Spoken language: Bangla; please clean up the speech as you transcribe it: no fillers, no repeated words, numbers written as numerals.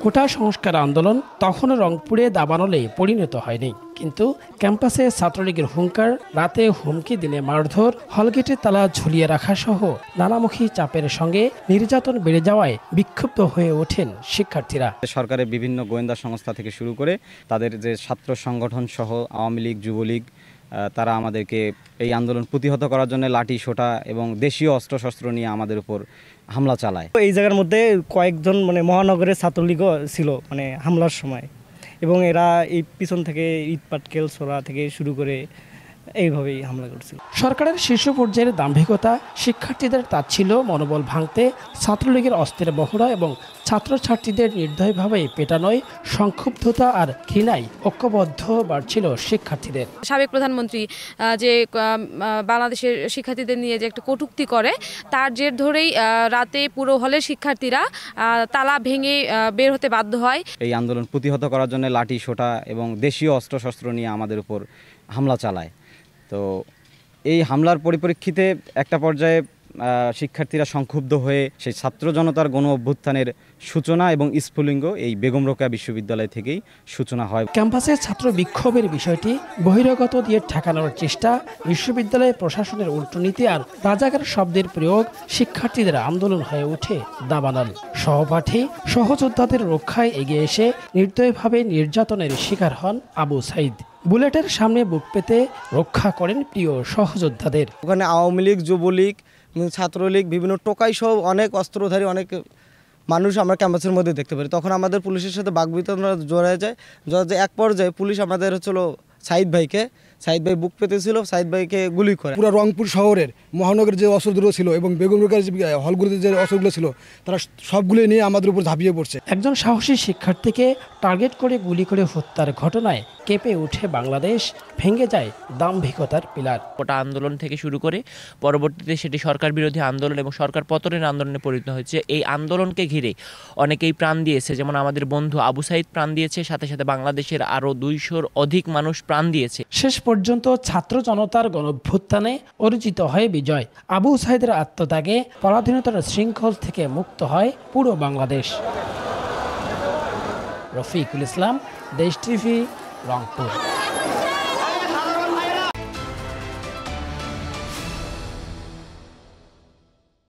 কোটা সংস্কার আন্দোলন তখনও রংপুরে দাবানলে পরিণত হয়নি, কিন্তু ক্যাম্পাসে ছাত্রলীগের হুঙ্কার, রাতে হুমকি দিনে মারধর, হলগেটে তালা ঝুলিয়ে রাখা সহ নানামুখী চাপের সঙ্গে নির্যাতন বেড়ে যাওয়ায় বিক্ষুব্ধ হয়ে ওঠেন শিক্ষার্থীরা। সরকারের বিভিন্ন গোয়েন্দা সংস্থা থেকে শুরু করে তাদের যে ছাত্র সংগঠন সহ আওয়ামী লীগ, যুবলীগ, তারা আমাদেরকে এই আন্দোলন প্রতিহত করার জন্য লাঠি সোটা এবং দেশীয় অস্ত্রশস্ত্র নিয়ে আমাদের উপর হামলা চালায়। এই জায়গার মধ্যে কয়েকজন মহানগরের ছাত্রলীগও ছিল হামলার সময়, এবং এরা এই পিছন থেকে ইট পাটকেল ছোড়া থেকে শুরু করে এইভাবেই হামলা করছিল। সরকারের শীর্ষ পর্যায়ের দাম্ভিকতা, শিক্ষার্থীদের তাচ্ছিল্য মনোবল ভাঙতে ছাত্রলীগের অস্ত্রের মহড়া এবং ছাত্রছাত্রীদের নির্দয়ভাবে পেটানোয় সংক্ষুব্ধতা আর ঘৃণায় ঐক্যবদ্ধ বাড়ছিল শিক্ষার্থীদের। সাবেক প্রধানমন্ত্রী যে বাংলাদেশের শিক্ষার্থীদের নিয়ে যে একটা কটূক্তি করে, তার জের ধরেই রাতে পুরো হলের শিক্ষার্থীরা তালা ভেঙে বের হতে বাধ্য হয়। এই আন্দোলন প্রতিহত করার জন্য লাঠি সোটা এবং দেশীয় অস্ত্রশস্ত্র নিয়ে আমাদের উপর হামলা চালায়। তো এই হামলার পরিপ্রেক্ষিতে একটা পর্যায়ে শিক্ষার্থীরা সংক্ষুব্ধ হয়ে সেই ছাত্র জনতার গণ অভ্যুত্থানের সূচনা এবং স্ফুলিঙ্গ এই বেগম রোকেয়া বিশ্ববিদ্যালয় থেকেই সূচনা হয়। ক্যাম্পাসে ছাত্র বিক্ষোভের বিষয়টি বহিরাগত দিয়ে ঠেকানোর চেষ্টা, বিশ্ববিদ্যালয় প্রশাসনের উল্টোনীতি আর রাজাকার শব্দের প্রয়োগ, শিক্ষার্থীদের আন্দোলন হয়ে ওঠে দাবানল। সহপাঠী সহযোদ্ধাদের রক্ষায় এগিয়ে এসে নির্দয়ভাবে নির্যাতনের শিকার হন আবু সাইদ। বুলেটের সামনে বুক পেতে রক্ষা করেন প্রিয় সহযোদ্ধাদের। ওখানে আওয়ামী লীগ, যুবলীগ, ছাত্রলীগ, বিভিন্ন টোকাই সহ অনেক অস্ত্রধারী অনেক মানুষ আমরা ক্যাম্পাসের মধ্যে দেখতে পারি। তখন আমাদের পুলিশের সাথে বাকবিতণ্ডা জড়ায় যায়। এক পর্যায়ে পুলিশ আমাদের সাইদ ভাই বুক পেতেছিল, সাইদ ভাইকে গুলি করে। পুরো রংপুর শহরের মহানগরের যে অস্ত্রগুলো ছিল এবং বেগম রোকেয়ার যে হলগুলোতে যে অস্ত্রগুলো ছিল, তারা সবগুলো নিয়ে আমাদের উপর ঝাঁপিয়ে পড়ছে। একজন সাহসী শিক্ষার্থীকে টার্গেট করে গুলি করে হত্যার ঘটনায় কেঁপে উঠে বাংলাদেশ, ভেঙে যায় দাম্ভিকতার পিলার। কোটা আন্দোলন থেকে শুরু করে পরবর্তীতে সেটি সরকার বিরোধী আন্দোলন এবং সরকার পতনের আন্দোলনে পরিণত হয়েছে। এই আন্দোলনকে ঘিরে অনেকেই প্রাণ দিয়েছে, যেমন আমাদের বন্ধু আবু সাইদ প্রাণ দিয়েছে, সাথে সাথে বাংলাদেশের আরও 200-র অধিক মানুষ প্রাণ দিয়েছে। শেষ পর্যন্ত ছাত্র জনতার গণঅভ্যুত্থানে অর্জিত হয় বিজয়। আবু সাইদের আত্মত্যাগে পরাধীনতার শৃঙ্খল থেকে মুক্ত হয় পুরো বাংলাদেশ। রফিকুল ইসলাম, দেশ টিভি, রংপুর।